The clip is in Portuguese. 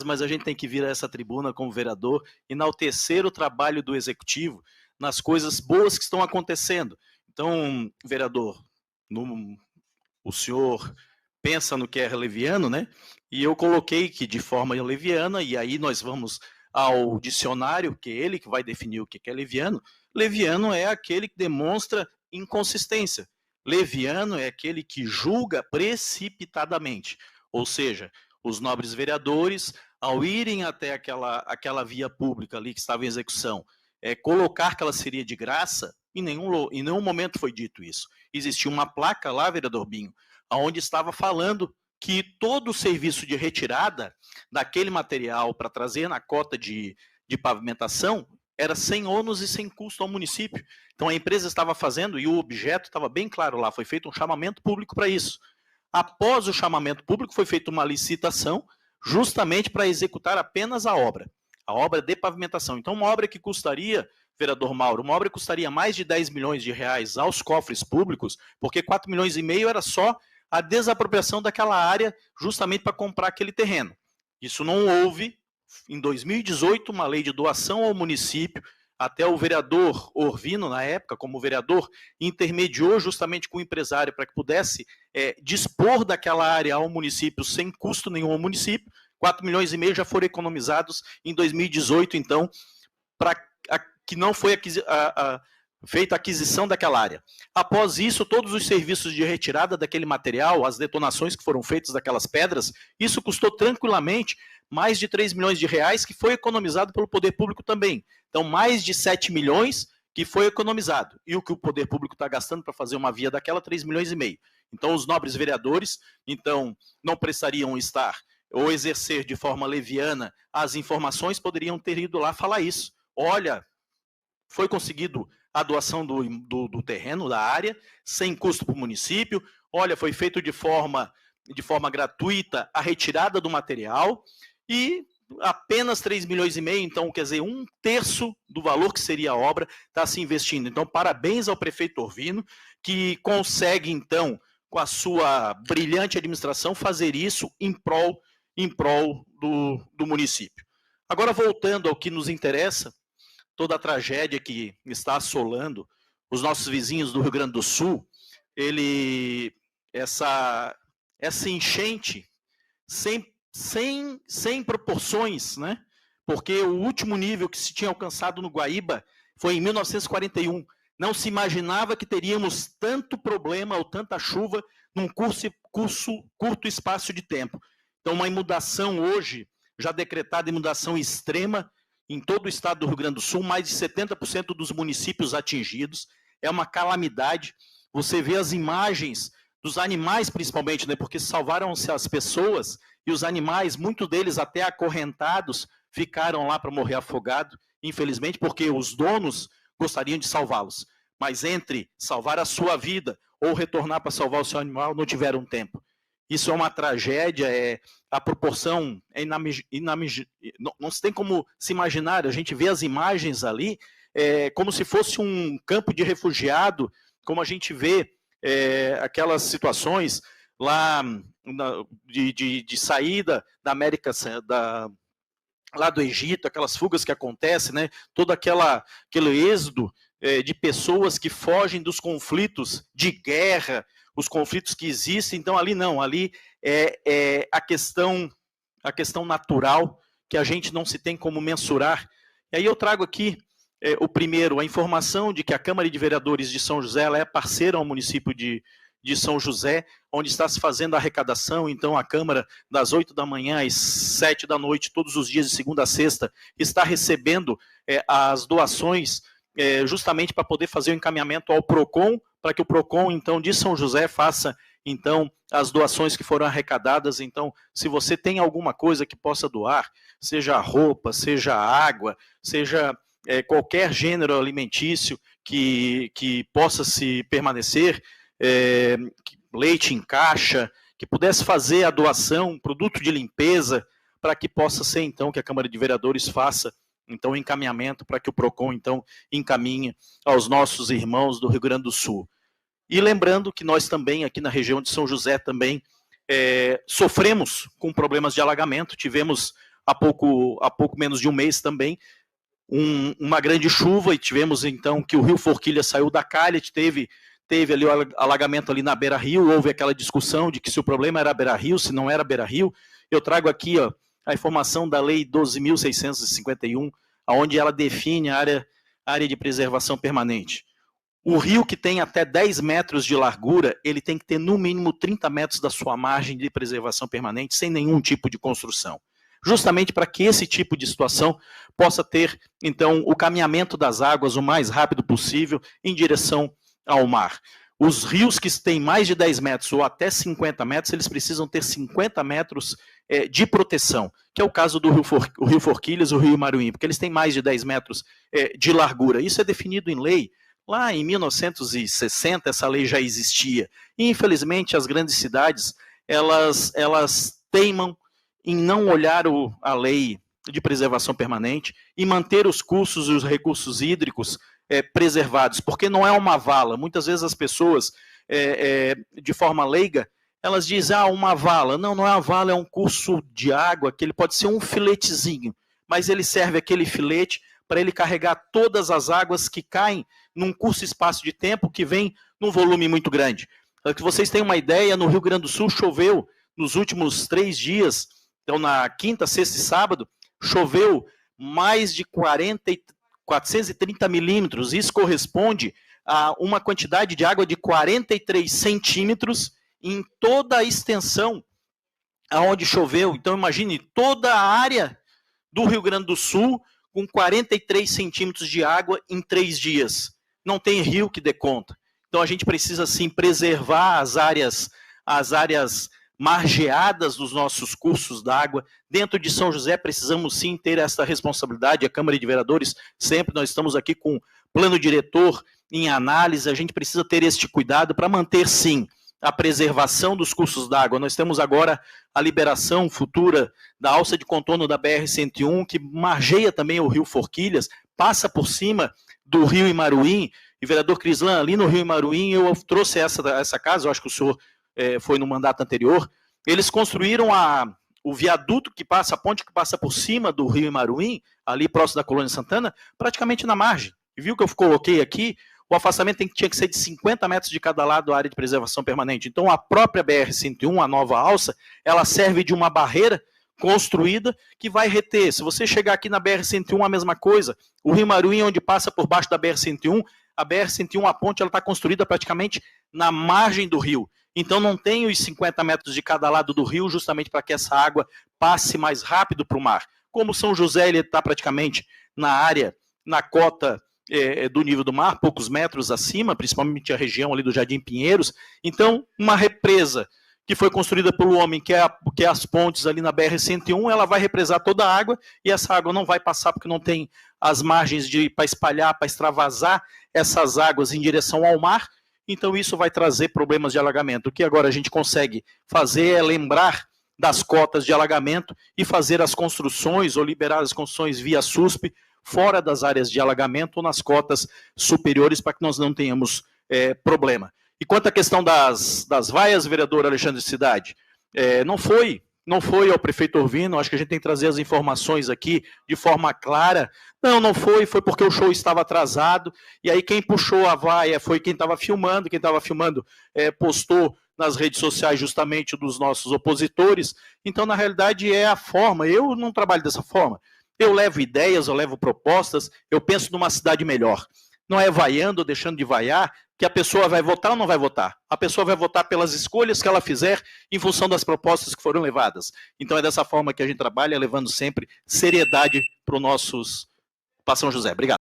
mas a gente tem que vir a essa tribuna como vereador, enaltecer o trabalho do Executivo nas coisas boas que estão acontecendo. Então, vereador, o senhor pensa no que é leviano, né? E eu coloquei que de forma leviana, e aí nós vamos ao dicionário, que é ele que vai definir o que é leviano. Leviano é aquele que demonstra inconsistência. Leviano é aquele que julga precipitadamente. Ou seja, os nobres vereadores, ao irem até aquela via pública ali que estava em execução, colocar que ela seria de graça, em nenhum momento foi dito isso. Existia uma placa lá, vereador Binho, onde estava falando que todo o serviço de retirada daquele material para trazer na cota de pavimentação era sem ônus e sem custo ao município. Então a empresa estava fazendo, e o objeto estava bem claro lá, foi feito um chamamento público para isso. Após o chamamento público, foi feita uma licitação justamente para executar apenas a obra de pavimentação. Então, uma obra que custaria, vereador Mauro, uma obra que custaria mais de 10 milhões de reais aos cofres públicos, porque 4 milhões e meio era só a desapropriação daquela área justamente para comprar aquele terreno. Isso não houve. Em 2018, uma lei de doação ao município, até o vereador Orvino, na época, como vereador, intermediou justamente com o empresário para que pudesse dispor daquela área ao município sem custo nenhum ao município. 4 milhões e meio já foram economizados em 2018, então, para que não foi feita a aquisição daquela área. Após isso, todos os serviços de retirada daquele material, as detonações que foram feitas daquelas pedras, isso custou tranquilamente mais de 3 milhões de reais, que foi economizado pelo poder público também. Então, mais de 7 milhões que foi economizado. E o que o poder público está gastando para fazer uma via daquela, 3 milhões e meio. Então, os nobres vereadores, então, não precisariam estar ou exercer de forma leviana as informações, poderiam ter ido lá falar isso. Olha, foi conseguido a doação do terreno, da área, sem custo para o município. Olha, foi feito de forma gratuita a retirada do material e apenas 3 milhões e meio, então, quer dizer, 1/3 do valor que seria a obra está se investindo. Então, parabéns ao prefeito Orvino, que consegue, então, com a sua brilhante administração, fazer isso em prol do município. Agora, voltando ao que nos interessa, toda a tragédia que está assolando os nossos vizinhos do Rio Grande do Sul, essa enchente sem proporções, né? Porque o último nível que se tinha alcançado no Guaíba foi em 1941. Não se imaginava que teríamos tanto problema ou tanta chuva num curto espaço de tempo. Então, uma inundação hoje, já decretada inundação extrema em todo o estado do Rio Grande do Sul, mais de 70% dos municípios atingidos, é uma calamidade. Você vê as imagens dos animais, principalmente, né, porque salvaram-se as pessoas e os animais, muitos deles até acorrentados, ficaram lá para morrer afogado, infelizmente, porque os donos gostariam de salvá-los. Mas entre salvar a sua vida ou retornar para salvar o seu animal, não tiveram tempo. Isso é uma tragédia, a proporção não se tem como se imaginar. A gente vê as imagens ali, como se fosse um campo de refugiado, como a gente vê aquelas situações lá de saída da América, lá do Egito, aquelas fugas que acontecem, né? Todo aquele êxodo de pessoas que fogem dos conflitos de guerra, os conflitos que existem. Então ali não, ali é a questão natural, que a gente não se tem como mensurar. E aí eu trago aqui o primeiro, a informação de que a Câmara de Vereadores de São José, ela é parceira ao município de São José, onde está se fazendo a arrecadação. Então a Câmara, das 8 da manhã às 7 da noite, todos os dias de segunda a sexta, está recebendo as doações justamente para poder fazer o encaminhamento ao PROCON, para que o PROCON, então, de São José faça, então, as doações que foram arrecadadas. Então, se você tem alguma coisa que possa doar, seja roupa, seja água, seja qualquer gênero alimentício que possa se permanecer, leite em caixa, que pudesse fazer a doação, produto de limpeza, para que possa ser, então, que a Câmara de Vereadores faça, então, o encaminhamento para que o PROCON, então, encaminhe aos nossos irmãos do Rio Grande do Sul. E lembrando que nós também, aqui na região de São José, também sofremos com problemas de alagamento. Tivemos há pouco menos de um mês também, uma grande chuva, e tivemos então que o rio Forquilhas saiu da calha, teve ali o alagamento ali na beira-rio, houve aquela discussão de que se o problema era beira-rio, se não era beira-rio. Eu trago aqui a informação da Lei 12.651, onde ela define a área de preservação permanente. O rio que tem até 10 metros de largura, ele tem que ter no mínimo 30 metros da sua margem de preservação permanente, sem nenhum tipo de construção. Justamente para que esse tipo de situação possa ter, então, o caminhamento das águas o mais rápido possível em direção ao mar. Os rios que têm mais de 10 metros ou até 50 metros, eles precisam ter 50 metros de proteção, que é o caso do rio Forquilhas, o rio Imaruí, porque eles têm mais de 10 metros de largura. Isso é definido em lei. Lá em 1960, essa lei já existia. E, infelizmente, as grandes cidades, elas teimam em não olhar a lei de preservação permanente e manter os cursos e os recursos hídricos preservados, porque não é uma vala. Muitas vezes as pessoas, de forma leiga, elas dizem, uma vala. Não, não é uma vala, é um curso de água, que ele pode ser um filetezinho, mas ele serve aquele filete para ele carregar todas as águas que caem num curto espaço de tempo que vem num volume muito grande. Para que vocês tenham uma ideia, no Rio Grande do Sul choveu nos últimos 3 dias, então na quinta, sexta e sábado, choveu mais de 430 milímetros. Isso corresponde a uma quantidade de água de 43 centímetros em toda a extensão aonde choveu. Então imagine toda a área do Rio Grande do Sul com 43 centímetros de água em 3 dias. Não tem rio que dê conta. Então a gente precisa sim preservar as áreas margeadas dos nossos cursos d'água. Dentro de São José precisamos sim ter essa responsabilidade. A Câmara de Vereadores, sempre nós estamos aqui com plano diretor em análise, a gente precisa ter este cuidado para manter sim a preservação dos cursos d'água. Nós temos agora a liberação futura da alça de contorno da BR-101, que margeia também o rio Forquilhas, passa por cima do rio Imaruí. E, vereador Crislan, ali no rio Imaruí, eu trouxe essa casa, eu acho que o senhor foi no mandato anterior. Eles construíram o viaduto que passa, a ponte que passa por cima do rio Imaruí, ali próximo da Colônia Santana, praticamente na margem. E viu que eu coloquei aqui? O afastamento tinha que ser de 50 metros de cada lado da área de preservação permanente. Então, a própria BR-101, a nova alça, ela serve de uma barreira construída que vai reter. Se você chegar aqui na BR-101, a mesma coisa. O rio Imaruí, onde passa por baixo da BR-101, a BR-101, a ponte, ela está construída praticamente na margem do rio. Então, não tem os 50 metros de cada lado do rio, justamente para que essa água passe mais rápido para o mar. Como São José, ele está praticamente na área, na cota do nível do mar, poucos metros acima, principalmente a região ali do Jardim Pinheiros. Então, uma represa que foi construída pelo homem, que é as pontes ali na BR-101, ela vai represar toda a água, e essa água não vai passar porque não tem as margens para espalhar, para extravasar essas águas em direção ao mar. Então, isso vai trazer problemas de alagamento. O que agora a gente consegue fazer é lembrar das cotas de alagamento e fazer as construções, ou liberar as construções via SUSP, fora das áreas de alagamento ou nas cotas superiores, para que nós não tenhamos problema. E quanto à questão das vaias, vereador Alexandre Cidade, não foi ao prefeito Orvino, acho que a gente tem que trazer as informações aqui de forma clara. Não foi porque o show estava atrasado, e aí quem puxou a vaia foi quem estava filmando, postou nas redes sociais justamente dos nossos opositores. Então, na realidade, é a forma. Eu não trabalho dessa forma. Eu levo ideias, eu levo propostas, eu penso numa cidade melhor. Não é vaiando ou deixando de vaiar que a pessoa vai votar ou não vai votar. A pessoa vai votar pelas escolhas que ela fizer em função das propostas que foram levadas. Então é dessa forma que a gente trabalha, levando sempre seriedade para São José. Obrigado.